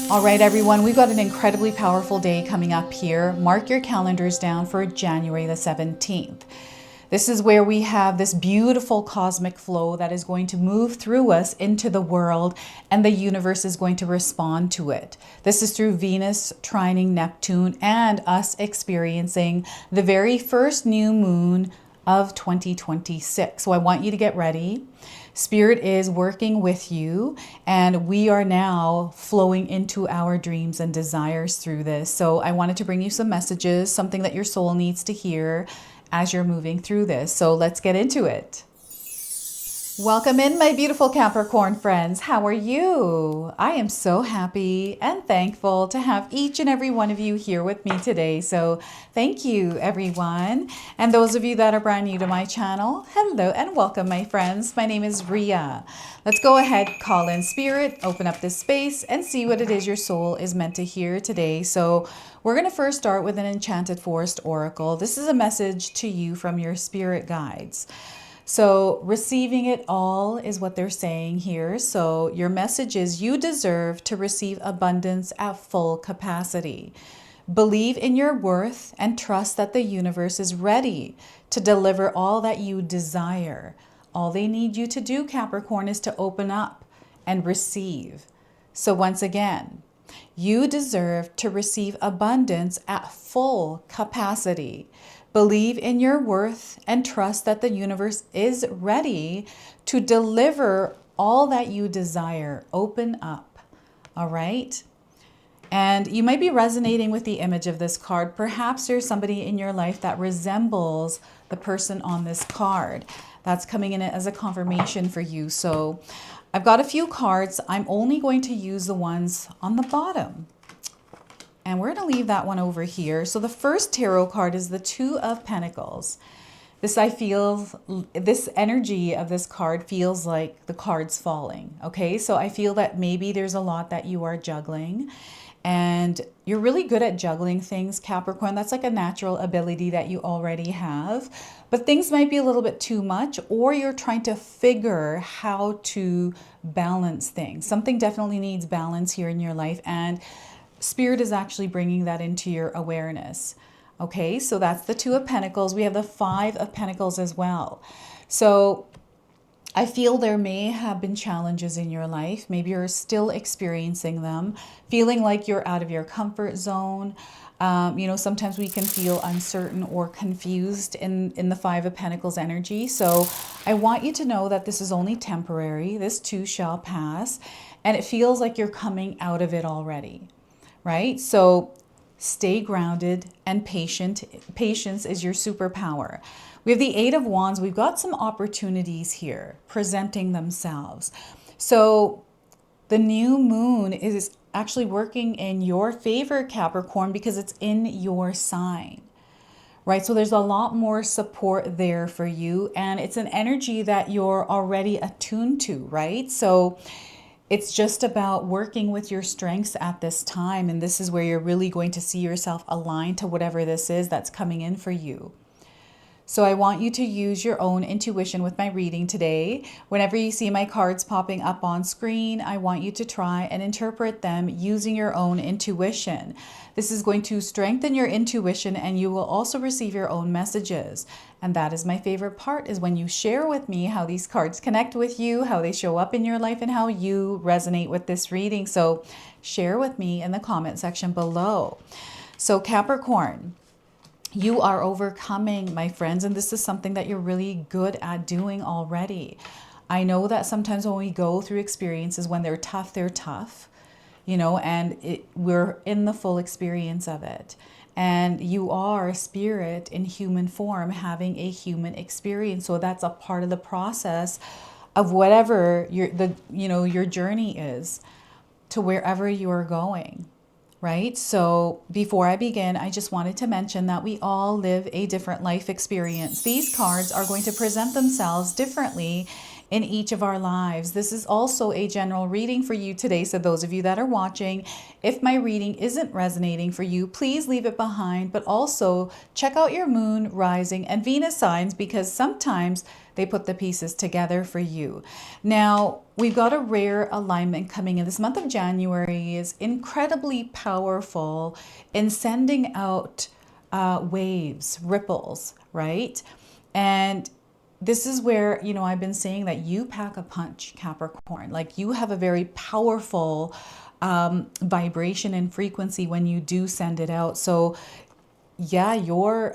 All right, everyone, we've got an incredibly powerful day coming up here. Mark your calendars down for January the 17th. This is where we have this beautiful cosmic flow that is going to move through us into the world, and the universe is going to respond to it. This is through Venus trining Neptune and us experiencing the very first new moon of 2026. So I want you to get ready. Spirit is working with you, and we are now flowing into our dreams and desires through this. So I wanted to bring you some messages, something that your soul needs to hear as you're moving through this. So let's get into it. Welcome in, my beautiful Capricorn friends. How are you? I am so happy and thankful to have each and every one of you here with me today. So thank you, everyone. And those of you that are brand new to my channel, hello and welcome, my friends. My name is Ria. Let's go ahead, call in spirit, open up this space, and see what it is your soul is meant to hear today. So we're going to first start with an Enchanted Forest Oracle. This is a message to you from your spirit guides. So receiving it all is what they're saying here. So your message is you deserve to receive abundance at full capacity. Believe in your worth and trust that the universe is ready to deliver all that you desire. All they need you to do, Capricorn, is to open up and receive. So once again, you deserve to receive abundance at full capacity. Believe in your worth and trust that the universe is ready to deliver all that you desire. Open up. All right. And you might be resonating with the image of this card. Perhaps there's somebody in your life that resembles the person on this card. That's coming in as a confirmation for you. So I've got a few cards. I'm only going to use the ones on the bottom. And we're going to leave that one over here. So the first tarot card is the Two of Pentacles. This energy of this card feels like the card's falling. Okay, so I feel that maybe there's a lot that you are juggling. And you're really good at juggling things, Capricorn. That's like a natural ability that you already have. But things might be a little bit too much, or you're trying to figure how to balance things. Something definitely needs balance here in your life. And Spirit is actually bringing that into your awareness. Okay, so that's the Two of Pentacles. We have the Five of Pentacles as well. So I feel there may have been challenges in your life. Maybe you're still experiencing them, feeling like you're out of your comfort zone. Sometimes we can feel uncertain or confused in the Five of Pentacles energy. So I want you to know that this is only temporary. This too shall pass. And it feels like you're coming out of it already. Right? So stay grounded and patient. Patience is your superpower. We have the Eight of Wands. We've got some opportunities here presenting themselves. So the new moon is actually working in your favor, Capricorn, because it's in your sign. Right? So there's a lot more support there for you. And it's an energy that you're already attuned to, right? So it's just about working with your strengths at this time. And this is where you're really going to see yourself aligned to whatever this is that's coming in for you. So I want you to use your own intuition with my reading today. Whenever you see my cards popping up on screen, I want you to try and interpret them using your own intuition. This is going to strengthen your intuition, and you will also receive your own messages. And that is my favorite part, is when you share with me how these cards connect with you, how they show up in your life, and how you resonate with this reading. So share with me in the comment section below. So Capricorn, you are overcoming, my friends, and this is something that you're really good at doing already. I know that sometimes when we go through experiences, when they're tough, and we're in the full experience of it. And you are a spirit in human form having a human experience. So that's a part of the process of whatever your journey is to wherever you're going. Right? So before I begin, I just wanted to mention that we all live a different life experience. These cards are going to present themselves differently in each of our lives. This is also a general reading for you today. So those of you that are watching, if my reading isn't resonating for you, please leave it behind, but also check out your moon, rising, and Venus signs, because sometimes they put the pieces together for you. Now, we've got a rare alignment coming in. This month of January is incredibly powerful in sending out waves, ripples, right? And this is where, you know, I've been saying that you pack a punch, Capricorn. Like, you have a very powerful vibration and frequency when you do send it out. So yeah, you're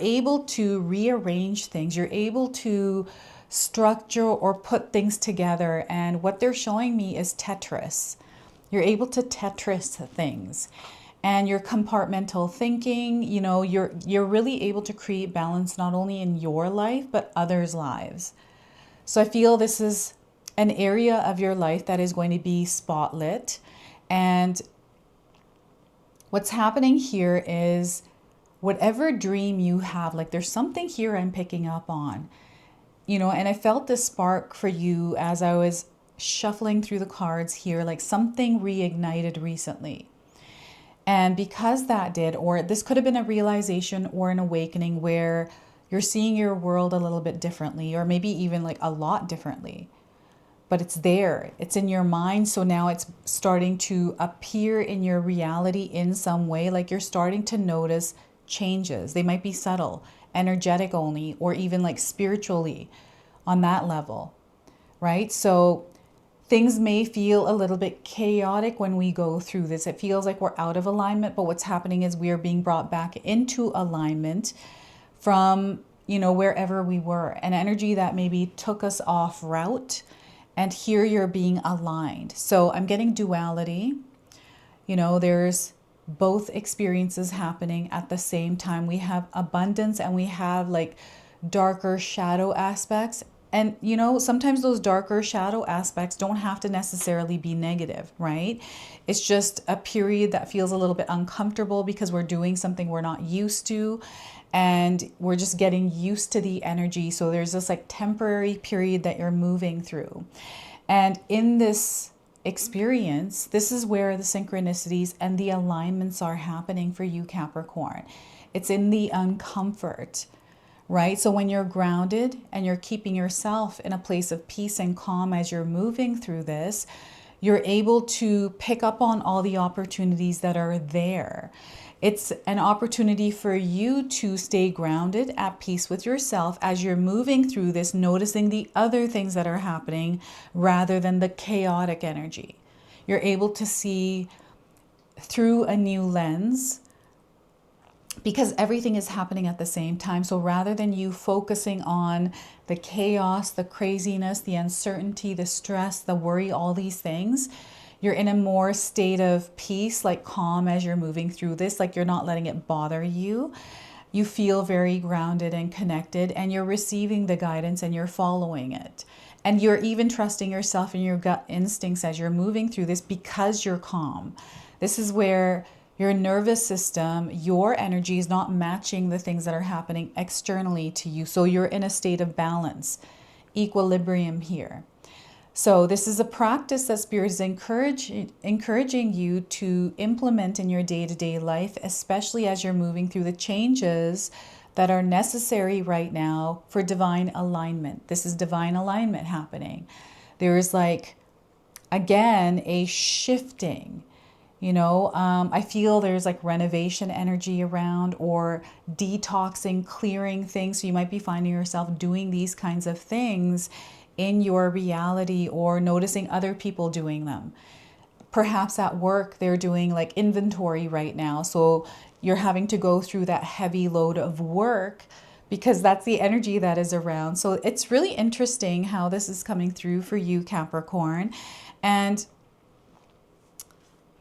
able to rearrange things. You're able to structure or put things together. And what they're showing me is Tetris. You're able to Tetris things. And your compartmental thinking, you know, you're really able to create balance not only in your life but others' lives. So I feel this is an area of your life that is going to be spotlit. And what's happening here is whatever dream you have, like, there's something here I'm picking up on, you know, and I felt this spark for you as I was shuffling through the cards here, like something reignited recently. And because that did, or this could have been a realization or an awakening where you're seeing your world a little bit differently, or maybe even like a lot differently. But it's there, it's in your mind. So now it's starting to appear in your reality in some way. Like, you're starting to notice changes. They might be subtle, energetic only, or even like spiritually on that level, right? So things may feel a little bit chaotic when we go through this. It feels like we're out of alignment, but what's happening is we are being brought back into alignment from, you know, wherever we were, an energy that maybe took us off route. And here you're being aligned. So I'm getting duality. You know, there's both experiences happening at the same time. We have abundance and we have like darker shadow aspects. And, you know, sometimes those darker shadow aspects don't have to necessarily be negative, right? It's just a period that feels a little bit uncomfortable because we're doing something we're not used to. And we're just getting used to the energy. So there's this like temporary period that you're moving through. And in this experience, this is where the synchronicities and the alignments are happening for you, Capricorn. It's in the uncomfort, right? So when you're grounded and you're keeping yourself in a place of peace and calm as you're moving through this, you're able to pick up on all the opportunities that are there. It's an opportunity for you to stay grounded, at peace with yourself as you're moving through this, noticing the other things that are happening rather than the chaotic energy. You're able to see through a new lens because everything is happening at the same time. So rather than you focusing on the chaos, the craziness, the uncertainty, the stress, the worry, all these things, you're in a more state of peace, like calm as you're moving through this, like you're not letting it bother you. You feel very grounded and connected, and you're receiving the guidance and you're following it. And you're even trusting yourself and your gut instincts as you're moving through this because you're calm. This is where your nervous system, your energy is not matching the things that are happening externally to you. So you're in a state of balance, equilibrium here. So this is a practice that Spirit is encouraging you to implement in your day-to-day life, especially as you're moving through the changes that are necessary right now for divine alignment. This is divine alignment happening. There is like, again, a shifting. You know, I feel there's like renovation energy around, or detoxing, clearing things. So you might be finding yourself doing these kinds of things in your reality, or noticing other people doing them. Perhaps at work, they're doing like inventory right now. So you're having to go through that heavy load of work because that's the energy that is around. So it's really interesting how this is coming through for you, Capricorn. And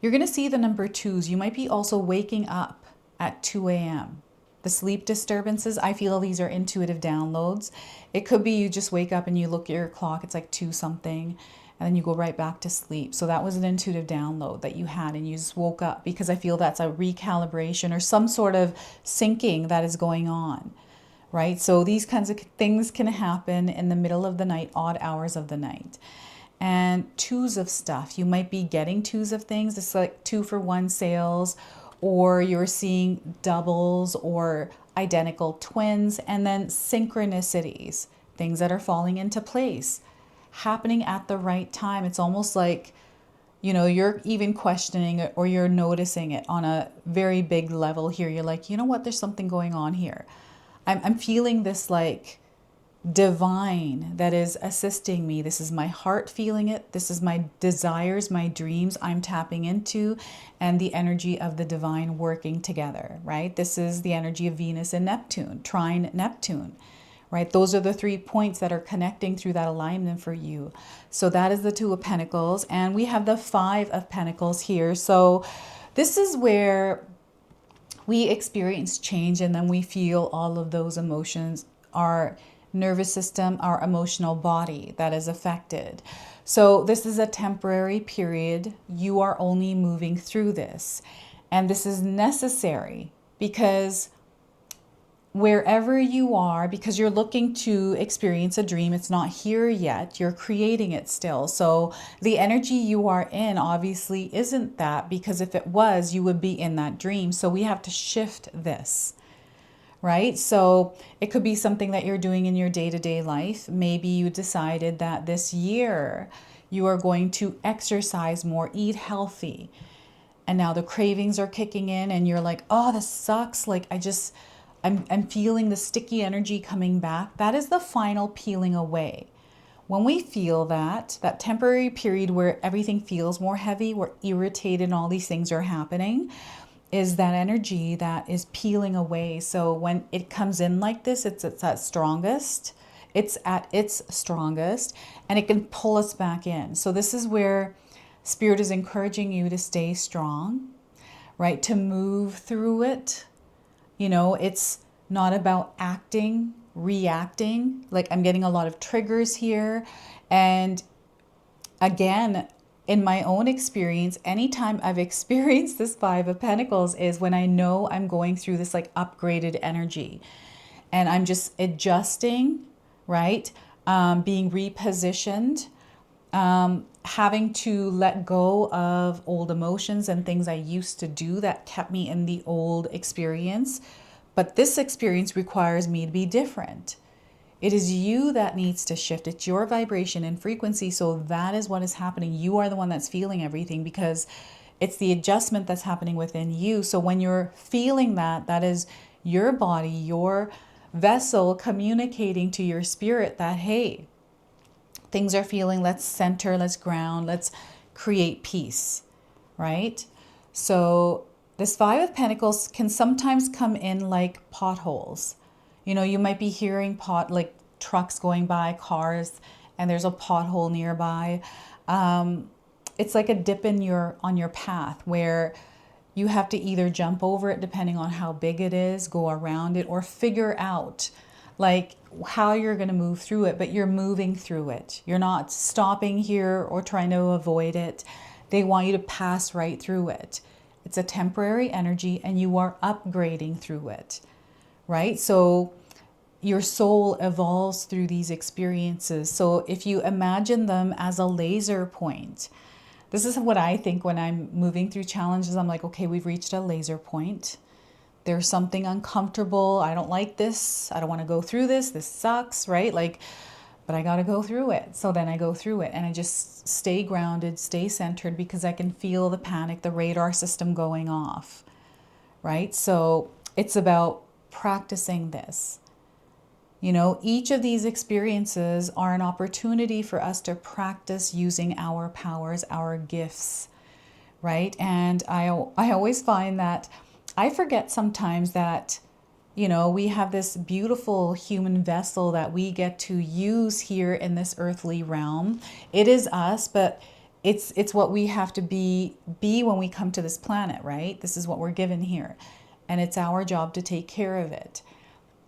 you're going to see the number 2s. You might be also waking up at 2 a.m. The sleep disturbances, I feel these are intuitive downloads. It could be you just wake up and you look at your clock, it's like 2 something, and then you go right back to sleep. So that was an intuitive download that you had and you just woke up, because I feel that's a recalibration or some sort of syncing that is going on, right? So these kinds of things can happen in the middle of the night, odd hours of the night. And 2s of stuff. You might be getting 2s of things. It's like 2-for-1 sales, or you're seeing doubles or identical twins, and then synchronicities, things that are falling into place, happening at the right time. It's almost like, you're even questioning it, or you're noticing it on a very big level here. You're like, you know what, there's something going on here. I'm feeling this like divine that is assisting me. This is my heart feeling it. This is my desires, my dreams I'm tapping into, and the energy of the divine working together, right? This is the energy of Venus and Neptune, trine Neptune, right? Those are the 3 points that are connecting through that alignment for you. So that is the Two of Pentacles, and we have the Five of Pentacles here. So this is where we experience change, and then we feel all of those emotions, our nervous system, our emotional body that is affected. So this is a temporary period. You are only moving through this. And this is necessary because wherever you are, because you're looking to experience a dream, it's not here yet, you're creating it still. So the energy you are in obviously isn't that, because if it was, you would be in that dream. So we have to shift this, right? So it could be something that you're doing in your day-to-day life. Maybe you decided that this year you are going to exercise more, eat healthy, and now the cravings are kicking in and you're like, oh, this sucks. Like I'm feeling the sticky energy coming back. That is the final peeling away. When we feel that temporary period where everything feels more heavy, we're irritated and all these things are happening, is that energy that is peeling away. So when it comes in like this, it's at strongest. It's at its strongest, and it can pull us back in. So this is where Spirit is encouraging you to stay strong, right? To move through it. It's not about acting, reacting. Like, I'm getting a lot of triggers here. And again, in my own experience, anytime I've experienced this Five of Pentacles is when I know I'm going through this like upgraded energy and I'm just adjusting, right? Being repositioned, having to let go of old emotions and things I used to do that kept me in the old experience. But this experience requires me to be different. It is you that needs to shift. It's your vibration and frequency. So that is what is happening. You are the one that's feeling everything because it's the adjustment that's happening within you. So when you're feeling that, that is your body, your vessel communicating to your spirit that, hey, things are feeling, let's center, let's ground, let's create peace, right? So this Five of Pentacles can sometimes come in like potholes. You might be hearing like trucks going by, cars, and there's a pothole nearby. It's like a dip on your path where you have to either jump over it depending on how big it is, go around it, or figure out like how you're going to move through it, but you're moving through it. You're not stopping here or trying to avoid it. They want you to pass right through it. It's a temporary energy and you are upgrading through it, right? So your soul evolves through these experiences. So if you imagine them as a laser point, this is what I think when I'm moving through challenges. I'm like, okay, we've reached a laser point. There's something uncomfortable. I don't like this. I don't want to go through this. This sucks, right? Like, but I got to go through it. So then I go through it and I just stay grounded, stay centered because I can feel the panic, the radar system going off, right? So it's about practicing this. Each of these experiences are an opportunity for us to practice using our powers, our gifts, right? And I always find that I forget sometimes that, we have this beautiful human vessel that we get to use here in this earthly realm. It is us, but it's what we have to be when we come to this planet, right? This is what we're given here. And it's our job to take care of it.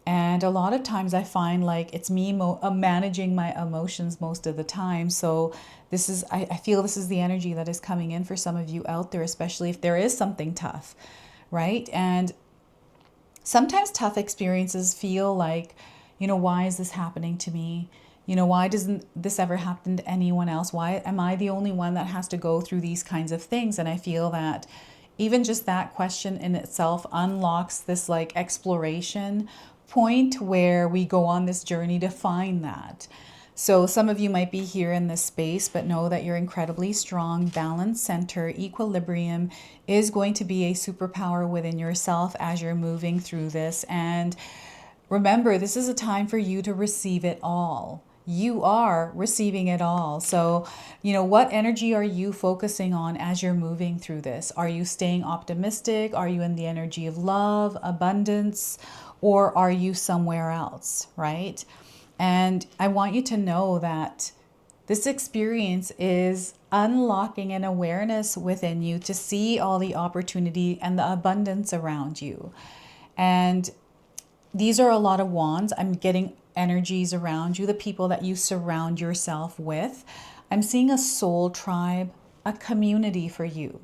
And a lot of times I find like it's me managing my emotions most of the time. So I feel this is the energy that is coming in for some of you out there, especially if there is something tough, right? And sometimes tough experiences feel like, why is this happening to me? Why doesn't this ever happen to anyone else? Why am I the only one that has to go through these kinds of things? And I feel that even just that question in itself unlocks this like exploration point where we go on this journey to find that. So some of you might be here in this space, but know that you're incredibly strong. Balance, center, equilibrium is going to be a superpower within yourself as you're moving through this. And remember, this is a time for you to receive it all. You are receiving it all. So, what energy are you focusing on as you're moving through this? Are you staying optimistic? Are you in the energy of love, abundance, or are you somewhere else, right? And I want you to know that this experience is unlocking an awareness within you to see all the opportunity and the abundance around you. And these are a lot of wands. I'm getting energies around you, the people that you surround yourself with. I'm seeing a soul tribe, a community for you.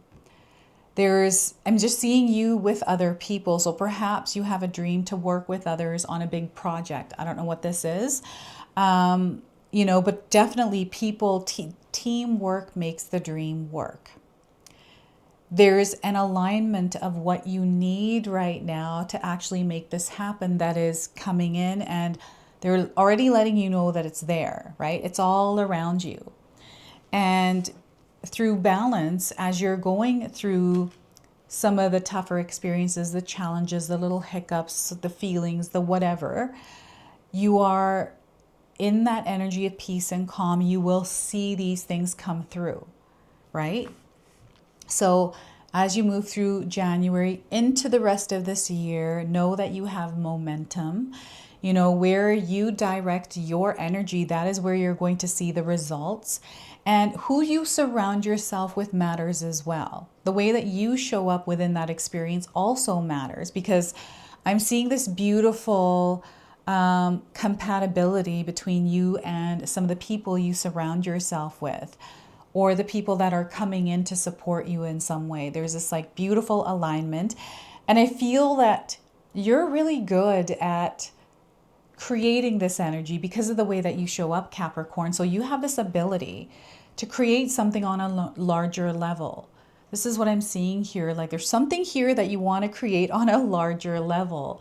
I'm just seeing you with other people. So perhaps you have a dream to work with others on a big project. I don't know what this is. But definitely teamwork makes the dream work. There's an alignment of what you need right now to actually make this happen that is coming in, and they're already letting you know that it's there, right? It's all around you. And through balance, as you're going through some of the tougher experiences, the challenges, the little hiccups, the feelings, the whatever, you are in that energy of peace and calm. You will see these things come through, right? So as you move through January into the rest of this year, know that you have momentum. Where you direct your energy, that is where you're going to see the results. And who you surround yourself with matters as well. The way that you show up within that experience also matters, because I'm seeing this beautiful compatibility between you and some of the people you surround yourself with, or the people that are coming in to support you in some way. There's this like beautiful alignment. And I feel that you're really good at creating this energy because of the way that you show up, Capricorn. So you have this ability to create something on a larger level. This is what I'm seeing here. Like there's something here that you want to create on a larger level.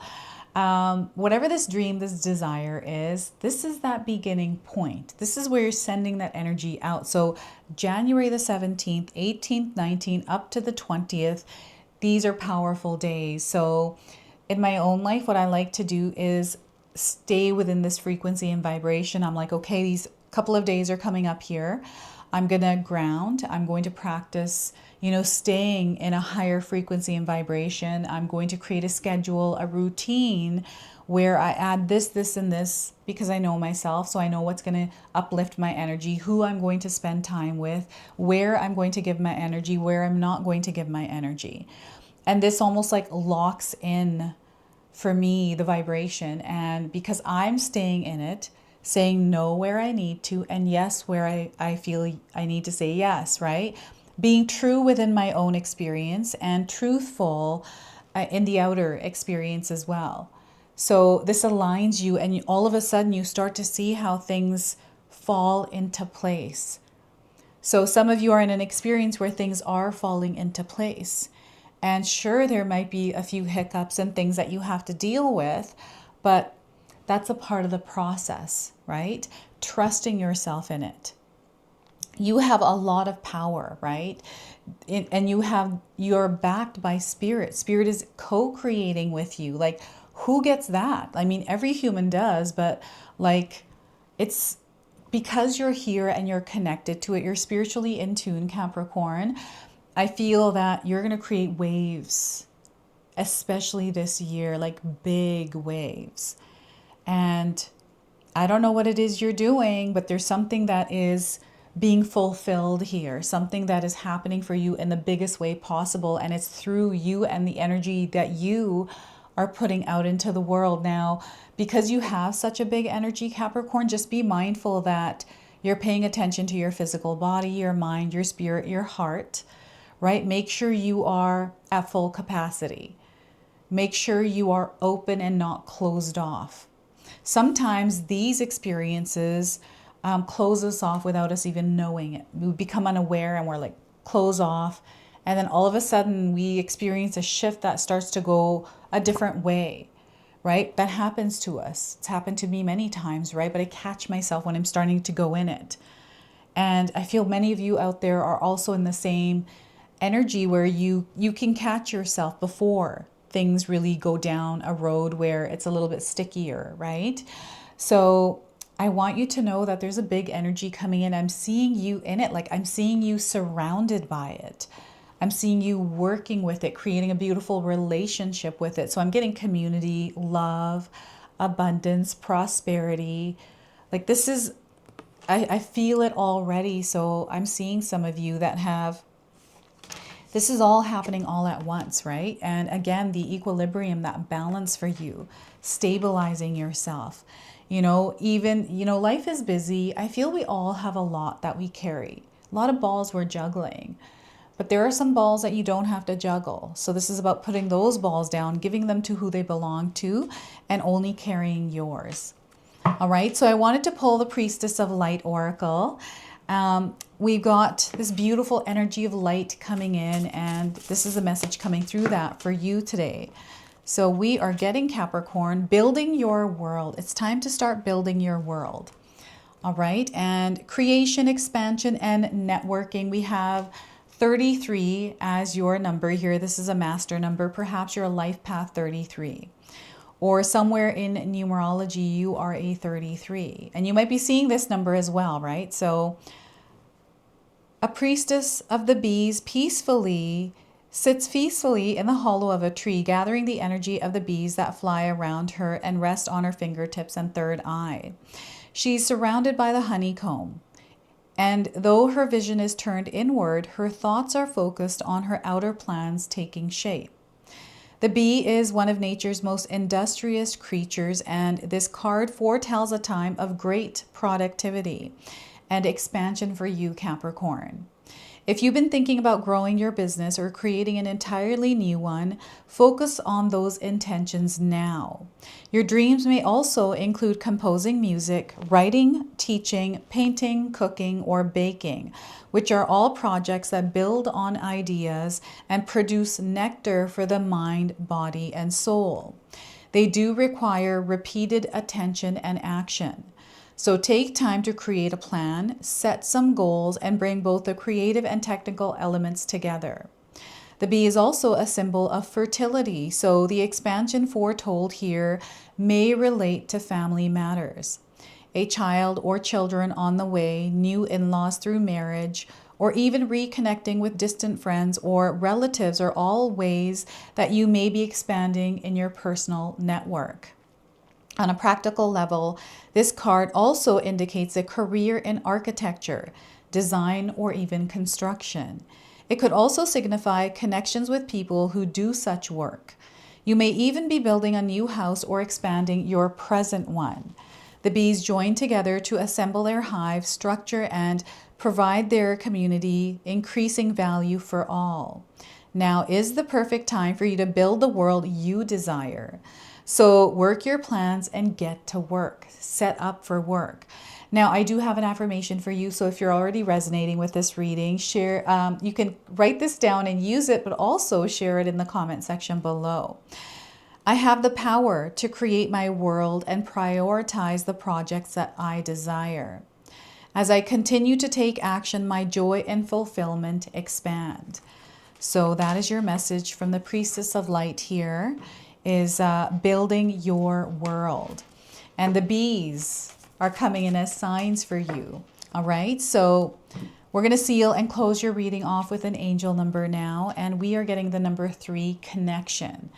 Whatever this dream, this desire is, this is that beginning point. This is where you're sending that energy out. So January the 17th, 18th, 19th, up to the 20th, these are powerful days. So in my own life, what I like to do is stay within this frequency and vibration. I'm like, okay, these couple of days are coming up here. I'm going to ground. I'm going to practice, staying in a higher frequency and vibration. I'm going to create a schedule, a routine where I add this, this, and this because I know myself. So I know what's going to uplift my energy, who I'm going to spend time with, where I'm going to give my energy, where I'm not going to give my energy. And this almost like locks in for me the vibration. And because I'm staying in it, saying no where I need to, and yes where I feel I need to say yes, right? Being true within my own experience and truthful in the outer experience as well. So this aligns you, and all of a sudden you start to see how things fall into place. So some of you are in an experience where things are falling into place. And sure, there might be a few hiccups and things that you have to deal with, but that's a part of the process, right? Trusting yourself in it. You have a lot of power, right? And you're backed by spirit. Spirit is co-creating with you. Like, who gets that? I mean, every human does, but like, it's because you're here and you're connected to it. You're spiritually in tune, Capricorn. I feel that you're going to create waves, especially this year, like big waves. And I don't know what it is you're doing, but there's something that is being fulfilled here, something that is happening for you in the biggest way possible. And it's through you and the energy that you are putting out into the world. Now, because you have such a big energy, Capricorn, just be mindful that you're paying attention to your physical body, your mind, your spirit, your heart, right? Make sure you are at full capacity. Make sure you are open and not closed off. Sometimes these experiences close us off without us even knowing it. We become unaware and we're like close off. And then all of a sudden we experience a shift that starts to go a different way. right? That happens to us. It's happened to me many times, right? But I catch myself when I'm starting to go in it. And I feel many of you out there are also in the same energy where you can catch yourself before things really go down a road where it's a little bit stickier, right? So I want you to know that there's a big energy coming in. I'm seeing you in it. Like I'm seeing you surrounded by it. I'm seeing you working with it, creating a beautiful relationship with it. So I'm getting community, love, abundance, prosperity. Like this is, I feel it already. So I'm seeing some of you that have, this is all happening all at once, right? And again, the equilibrium, that balance for you, stabilizing yourself. Life is busy. I feel we all have a lot that we carry, a lot of balls we're juggling. But there are some balls that you don't have to juggle. So this is about putting those balls down, giving them to who they belong to, and only carrying yours. All right, so I wanted to pull the Priestess of Light Oracle. We've got this beautiful energy of light coming in, and this is a message coming through that for you today. So we are getting Capricorn, building your world. It's time to start building your world. All right, and creation, expansion, and networking. We have 33 as your number here. This is a master number. Perhaps you're a life path 33. Or somewhere in numerology, you are a 33. And you might be seeing this number as well, right? So a priestess of the bees sits peacefully in the hollow of a tree, gathering the energy of the bees that fly around her and rest on her fingertips and third eye. She's surrounded by the honeycomb. And though her vision is turned inward, her thoughts are focused on her outer plans taking shape. The bee is one of nature's most industrious creatures, and this card foretells a time of great productivity and expansion for you, Capricorn. If you've been thinking about growing your business or creating an entirely new one, focus on those intentions now. Your dreams may also include composing music, writing, teaching, painting, cooking, or baking, which are all projects that build on ideas and produce nectar for the mind, body, and soul. They do require repeated attention and action. So take time to create a plan, set some goals, and bring both the creative and technical elements together. The bee is also a symbol of fertility, so the expansion foretold here may relate to family matters. A child or children on the way, new in-laws through marriage, or even reconnecting with distant friends or relatives are all ways that you may be expanding in your personal network. On a practical level, this card also indicates a career in architecture, design, or even construction. It could also signify connections with people who do such work. You may even be building a new house or expanding your present one. The bees join together to assemble their hive, structure, and provide their community, increasing value for all. Now is the perfect time for you to build the world you desire. So work your plans and get to work. Set up for work. Now, I do have an affirmation for you. So if you're already resonating with this reading, share. You can write this down and use it, but also share it in the comment section below. I have the power to create my world and prioritize the projects that I desire. As I continue to take action, my joy and fulfillment expand. So that is your message from the Priestess of Light here, is building your world. And the bees are coming in as signs for you. All right, so we're going to seal and close your reading off with an angel number now, and we are getting the number 3, connection.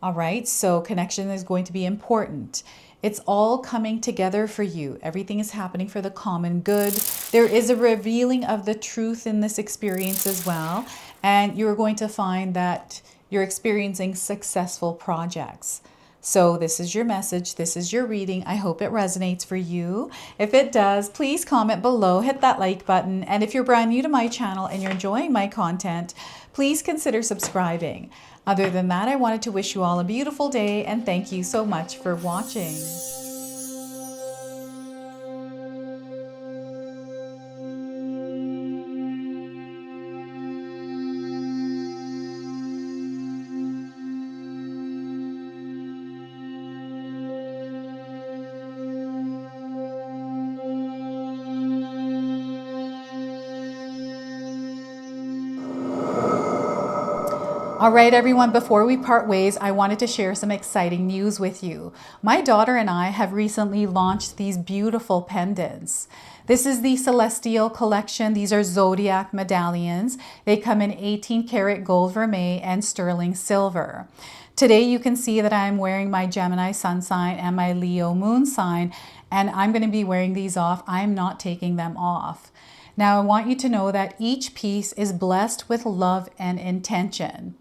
All right, so connection is going to be important. It's all coming together for you. Everything is happening for the common good. There is a revealing of the truth in this experience as well, and you're going to find that you're experiencing successful projects. So this is your message. This is your reading. I hope it resonates for you. If it does, please comment below, hit that like button. And if you're brand new to my channel and you're enjoying my content, please consider subscribing. Other than that, I wanted to wish you all a beautiful day and thank you so much for watching. All right, everyone, before we part ways, I wanted to share some exciting news with you. My daughter and I have recently launched these beautiful pendants. This is the Celestial collection. These are zodiac medallions. They come in 18 karat gold vermeil and sterling silver. Today you can see that I'm wearing my Gemini sun sign and my Leo moon sign, and I'm going to be wearing these off. I'm not taking them off. Now, I want you to know that each piece is blessed with love and intention.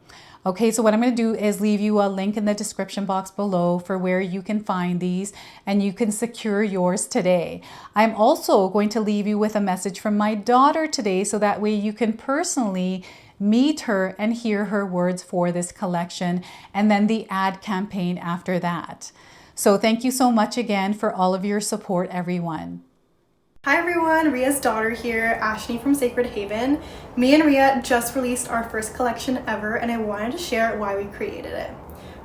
Okay, so what I'm going to do is leave you a link in the description box below for where you can find these and you can secure yours today. I'm also going to leave you with a message from my daughter today so that way you can personally meet her and hear her words for this collection, and then the ad campaign after that. So thank you so much again for all of your support, everyone. Hi everyone, Ria's daughter here, Ashley from Sacred Haven. Me and Ria just released our first collection ever, and I wanted to share why we created it.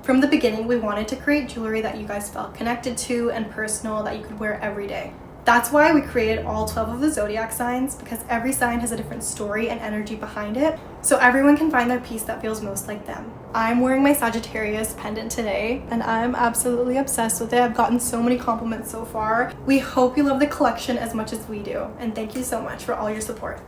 From the beginning, we wanted to create jewelry that you guys felt connected to and personal, that you could wear every day. That's why we created all 12 of the zodiac signs, because every sign has a different story and energy behind it, so everyone can find their piece that feels most like them. I'm wearing my Sagittarius pendant today, and I'm absolutely obsessed with it. I've gotten so many compliments so far. We hope you love the collection as much as we do, and thank you so much for all your support.